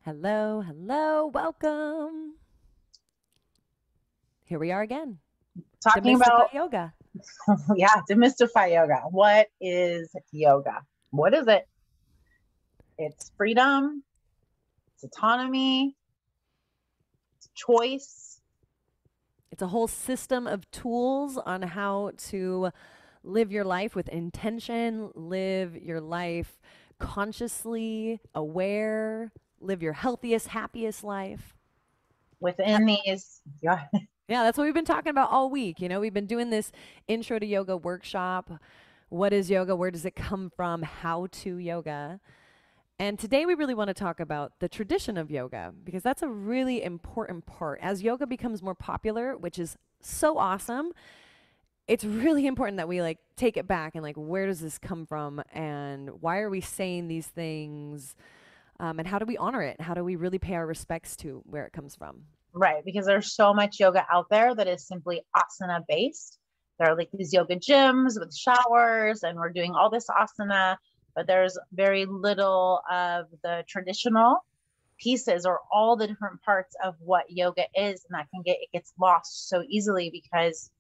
Hello, hello, welcome. Here we are again. Talking Demystify about, yoga. yeah, demystify yoga. What is yoga? What is it? It's freedom, it's autonomy, it's choice. It's a whole system of tools on how to live your life with intention, live your life consciously aware, live your healthiest, happiest life. Within these, yeah, Yeah, that's what we've been talking about all week. We've been doing this intro to yoga workshop. What is yoga? Where does it come from? How to yoga? And today we really want to talk about the tradition of yoga because that's a really important part. As yoga becomes more popular, which is so awesome, it's really important that we take it back and where does this come from and why are we saying these things, and how do we honor it? How do we really pay our respects to where it comes from? right. Because there's so much yoga out there that is simply asana based. There are like these yoga gyms with showers, and we're doing all this asana, but there's very little of the traditional pieces or all the different parts of what yoga is. And it gets lost so easily because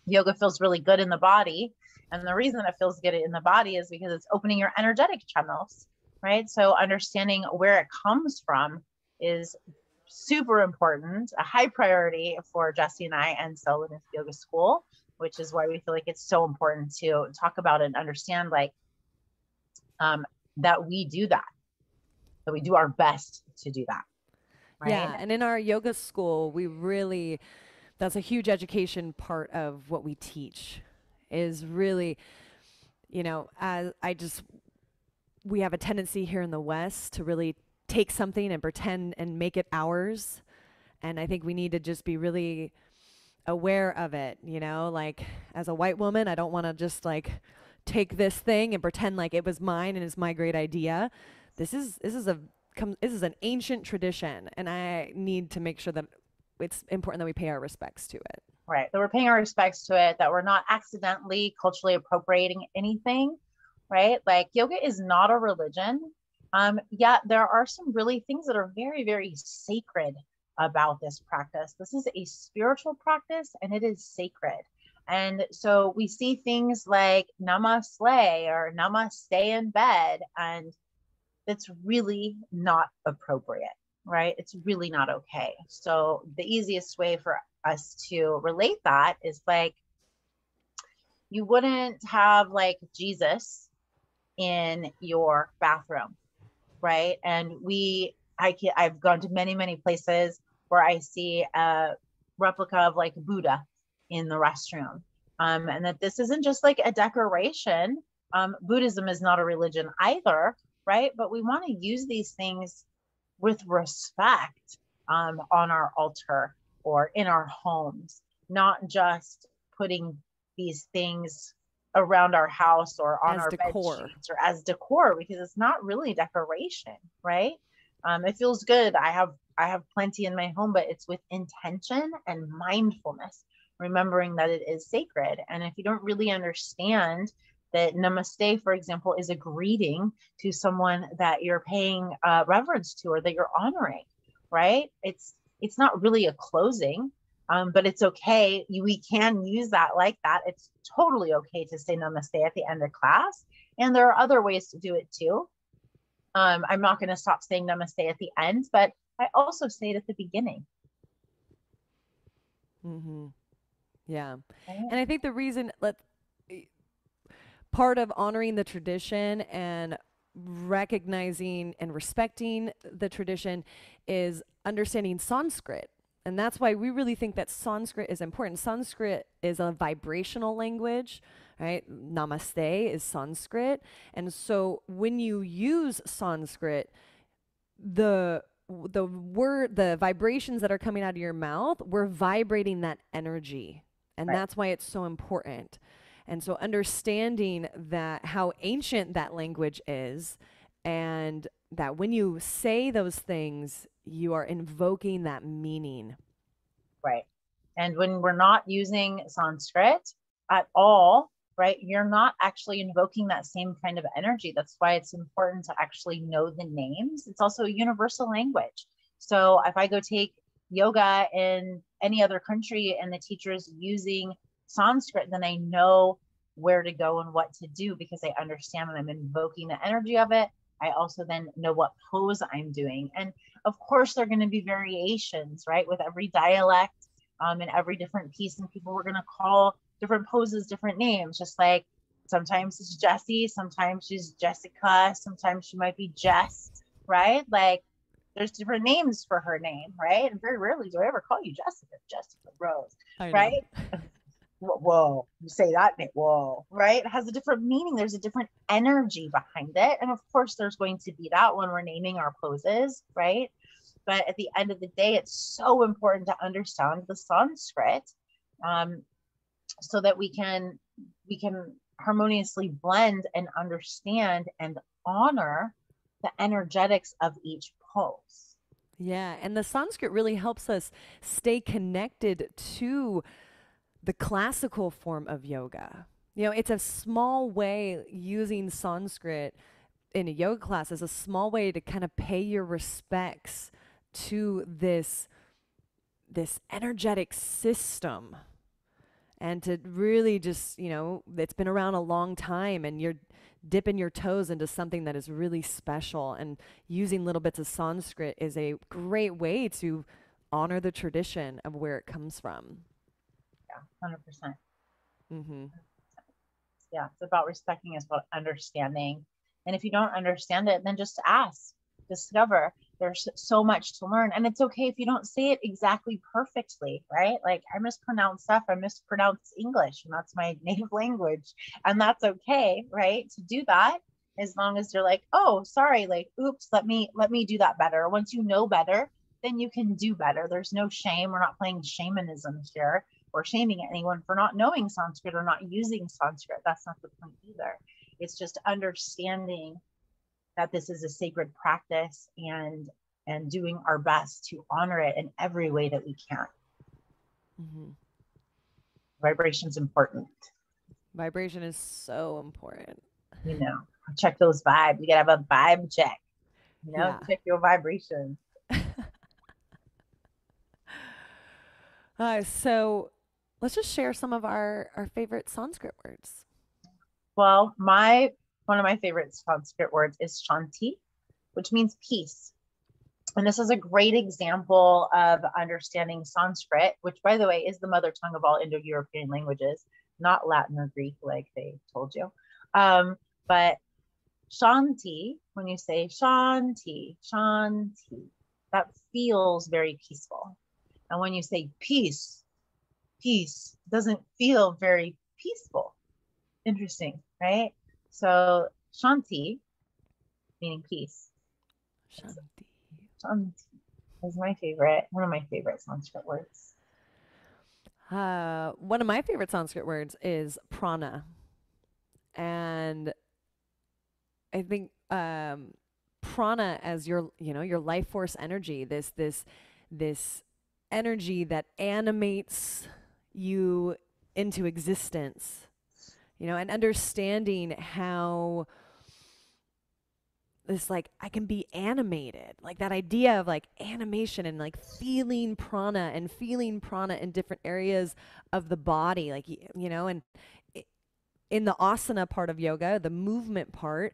yoga feels really good in the body. And the reason it feels good in the body is because it's opening your energetic channels, right? So understanding where it comes from is super important, a high priority for Jessi and I and Stella Yoga School, which is why we feel like it's so important to talk about and understand that we do that we do our best to do that, right? Yeah, and in our yoga school, that's a huge education part of what we teach is really, as we have a tendency here in the West to really take something and pretend and make it ours. And I think we need to just be really aware of it, like as a white woman, I don't want to just take this thing and pretend like it was mine and it's my great idea. This is an ancient tradition, and I need to make sure that it's important that we pay our respects to it. Right. That we're paying our respects to it, that we're not accidentally culturally appropriating anything, right? Like yoga is not a religion. Yet there are some really things that are very, very sacred about this practice. This is a spiritual practice and it is sacred. And so we see things like namaste or namaste in bed, and it's really not appropriate, right? It's really not okay. So the easiest way for us to relate that is like you wouldn't have like Jesus in your bathroom, right? And I've gone to many, many places where I see a replica of like Buddha in the restroom. And that this isn't just like a decoration. Buddhism is not a religion either, right? But we want to use these things with respect, on our altar or in our homes, not just putting these things around our house or on As our bed decor. sheets or as decor, because it's not really decoration, right? It feels good. I have plenty in my home, but it's with intention and mindfulness, remembering that it is sacred. And if you don't really understand that namaste, for example, is a greeting to someone that you're paying reverence to or that you're honoring, right? It's not really a closing, but it's okay. We can use that like that. It's totally okay to say namaste at the end of class. And there are other ways to do it too. I'm not going to stop saying namaste at the end, but I also say it at the beginning. Mm-hmm. Yeah. Right? And I think the reason, part of honoring the tradition and recognizing and respecting the tradition is understanding Sanskrit. And that's why we really think that Sanskrit is important. Sanskrit is a vibrational language, right? Namaste is Sanskrit. And so when you use Sanskrit, the vibrations that are coming out of your mouth, we're vibrating that energy. And Right. that's why it's so important. And so understanding that how ancient that language is And that when you say those things, you are invoking that meaning. Right. And when we're not using Sanskrit at all, right, you're not actually invoking that same kind of energy. That's why it's important to actually know the names. It's also a universal language. So if I go take yoga in any other country and the teacher's using Sanskrit, then I know where to go and what to do because I understand and I'm invoking the energy of it. I also then know what pose I'm doing. And of course, there are going to be variations, right, with every dialect and every different piece. And people were going to call different poses different names, just like sometimes it's Jessie, sometimes she's Jessica, sometimes she might be Jess, right? Like there's different names for her name, right? And very rarely do I ever call you Jessica, Jessica Rose, I know. right? Whoa, you say that name, whoa, right? It has a different meaning. There's a different energy behind it. And of course, there's going to be that when we're naming our poses, right? But at the end of the day, it's so important to understand the Sanskrit so that we can harmoniously blend and understand and honor the energetics of each pose. Yeah, and the Sanskrit really helps us stay connected to the classical form of yoga. You know, it's a small way using Sanskrit in a yoga class is a small way to kind of pay your respects to this energetic system and to really just, you know, it's been around a long time and you're dipping your toes into something that is really special, and using little bits of Sanskrit is a great way to honor the tradition of where it comes from. Yeah, 100%. Mm-hmm. Yeah, it's about respecting, it's about understanding. And if you don't understand it, then just ask, discover. There's so much to learn. And it's okay if you don't say it exactly perfectly, right? Like I mispronounce stuff, I mispronounce English, and that's my native language. And that's okay, right? To do that, as long as you're like, oh, sorry, like, oops, let me do that better. Once you know better, then you can do better. There's no shame. We're not playing shamanism here or shaming anyone for not knowing Sanskrit or not using Sanskrit. That's not the point either. It's just understanding that this is a sacred practice and doing our best to honor it in every way that we can. Mm-hmm. Vibration's important. Vibration is so important. You know, check those vibes. You gotta have a vibe check. You know, Yeah. check your vibration. So let's just share some of our favorite Sanskrit words. Well, one of my favorite Sanskrit words is shanti, which means peace. And this is a great example of understanding Sanskrit, which, by the way, is the mother tongue of all Indo-European languages, not Latin or Greek, like they told you. But shanti, when you say shanti, shanti, that feels very peaceful. And when you say peace, peace doesn't feel very peaceful. Interesting, right? So shanti, meaning peace. Shanti. Shanti is my favorite, one of my favorite Sanskrit words. One of my favorite Sanskrit words is prana. And I think prana as your, you know, your life force energy, this energy that animates you into existence, you know, and understanding how this, like, I can be animated, like that idea of like animation and like feeling prana and feeling prana in different areas of the body, like, you know, and in the asana part of yoga, the movement part,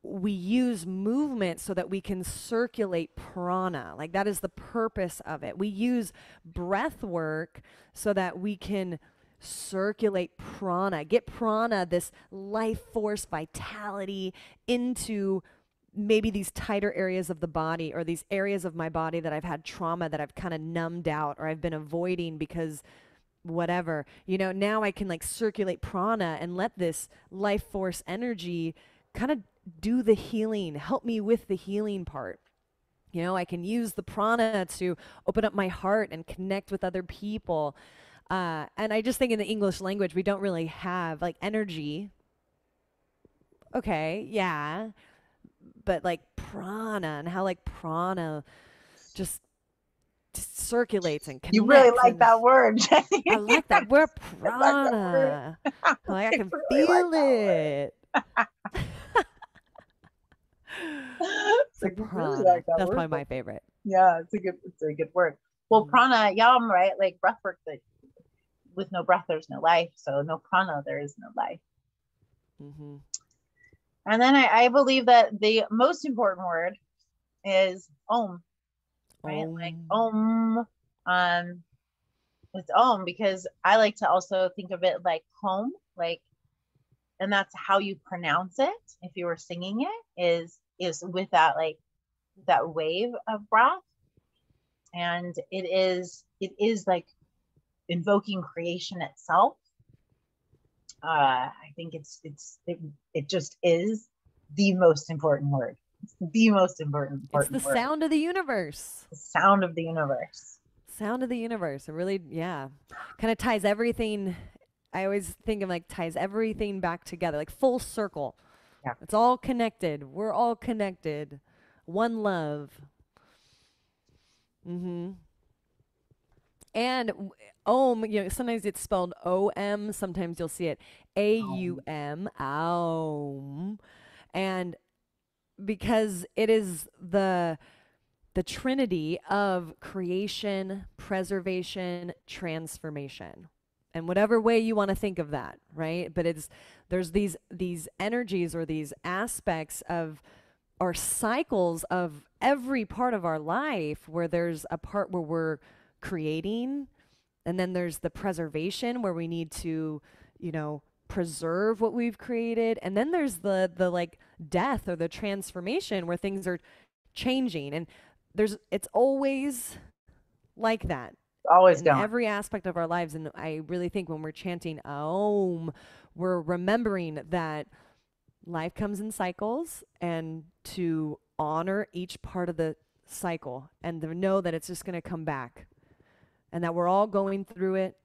we use movement so that we can circulate prana. Like that is the purpose of it. We use breath work so that we can circulate prana, get prana, this life force vitality into maybe these tighter areas of the body, or these areas of my body that I've had trauma that I've kind of numbed out or I've been avoiding because whatever, you know, now I can like circulate prana and let this life force energy kind of do the healing, help me with the healing part. You know, I can use the prana to open up my heart and connect with other people. And I just think in the English language, we don't really have like energy. Okay, yeah. but like prana and how like prana just circulates and You really connects. like And that word, Jenny. I like that word I like that word. prana. Like I I can really like feel that word. it. It's So like you really like prana, that that's word. probably my favorite. Yeah, it's a good word. Well, Mm-hmm. pranayam, right? Like breath work, that with no breath, there's no life. So no prana, there is no life. Mm-hmm. And then I believe that the most important word is om, right? Like Om. om. Um, it's om because I like to also think of it like home, like, and that's how you pronounce it. If you were singing it, is with that like that wave of breath, and it is like invoking creation itself. I think it just is the most important word. It's the most It's the important word. sound of the universe. The sound of the universe. Sound of the universe. It really, yeah, kind of ties everything. I always think of like ties everything back together, like full circle. Yeah. It's all connected. We're all connected. One love. Mm-hmm. And Om, sometimes it's spelled O-M. Sometimes you'll see it A-U-M. Aum. And because it is the trinity of creation, preservation, transformation. And whatever way you want to think of that, right? But there's these energies or these aspects of or cycles of every part of our life where there's a part where we're creating, and then there's the preservation where we need to, preserve what we've created, and then there's the like death or the transformation where things are changing. And it's always like that Always in going. every aspect of our lives. And I really think when we're chanting Om, we're remembering that life comes in cycles, and to honor each part of the cycle and to know that it's just going to come back and that we're all going through it,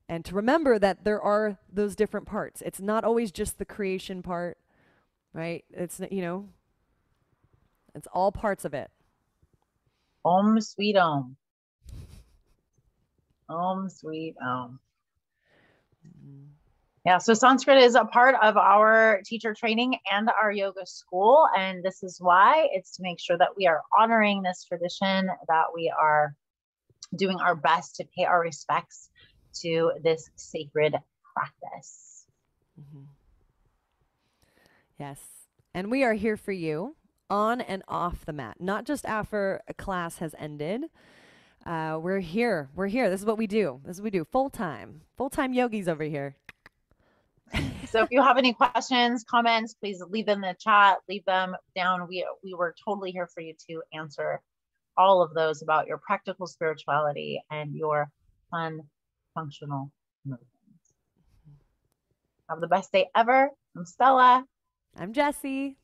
and to remember that there are those different parts. It's not always just the creation part, right? It's all parts of it. Om sweet om. Om sweet om. Yeah, so Sanskrit is a part of our teacher training and our yoga school. And this is why it's to make sure that we are honoring this tradition, that we are doing our best to pay our respects to this sacred practice. Mm-hmm. Yes. And we are here for you on and off the mat, not just after a class has ended. We're here. We're here. This is what we do. This is what we do. Full time yogis over here. So if you have any questions, comments, please leave them in the chat, leave them down. We were totally here for you to answer all of those about your practical spirituality and your fun, functional movement. Have the best day ever. I'm Stella. I'm Jessi.